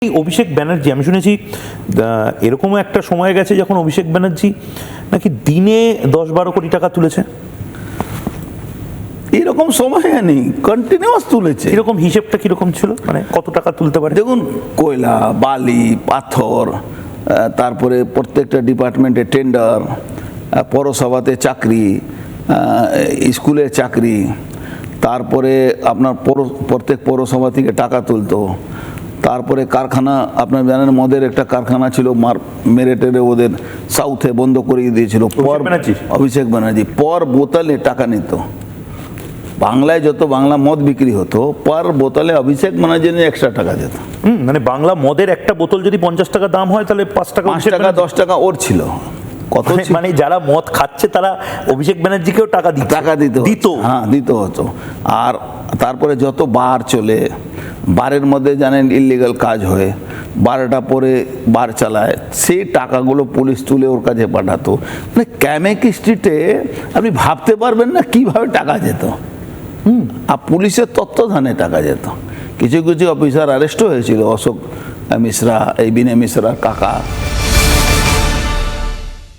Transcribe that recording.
অভিষেক ব্যানার্জি, আমি শুনেছি এরকমও একটা সময় গেছে যখন অভিষেক ব্যানার্জি নাকি দিনে 10-12 কোটি টাকা তুলেছে। এরকম সময় নেই, কন্টিনিউয়াস তুলেছে। এরকম হিসেবটা কিরকম ছিল, মানে কত টাকা তুলতে পারে? দেখুন, কয়লা, বালি, পাথর, তারপরে প্রত্যেকটা ডিপার্টমেন্টে টেন্ডার, পৌরসভাতে চাকরি, স্কুলের চাকরি, তারপরে আপনার প্রত্যেক পৌরসভা থেকে টাকা তুলতো। তারপরে কারখানা, আপনার জানেন মদের একটা কারখানা ছিল মেরেটেরে, ওদের সাউথে বন্ধ করিয়ে দিয়েছিল অভিষেক ব্যানার্জি। পর বোতলে টাকা নিত। বাংলায় যত বাংলা মদ বিক্রি হতো, পর বোতলে অভিষেক ব্যানার্জির এক্সট্রা টাকা যেত। মানে বাংলা মদের একটা বোতল যদি 50 টাকা দাম হয়, তাহলে 5 টাকা 10 টাকা ওর ছিল। কত? মানে যারা মদ খাচ্ছে তারা অভিষেক ব্যানার্জিকেও টাকা দিত। হ্যাঁ, দিতে হতো। আর তারপরে যত বার চলে, বারের মধ্যে জানেন ইলিগাল কাজ হয়, 12টা পরে বার চালায়, সেই টাকাগুলো পুলিশ তুলে ওর কাছে পাঠাতো। মানে ক্যামেক স্ট্রিটে আপনি ভাবতে পারবেন না কিভাবে টাকা যেত। আর পুলিশের তত্ত্বাবধানে টাকা যেত। কিছু কিছু অফিসার অ্যারেস্টও হয়েছিল, অশোক মিশ্রা, এই বিনয় মিশ্রার কাকা।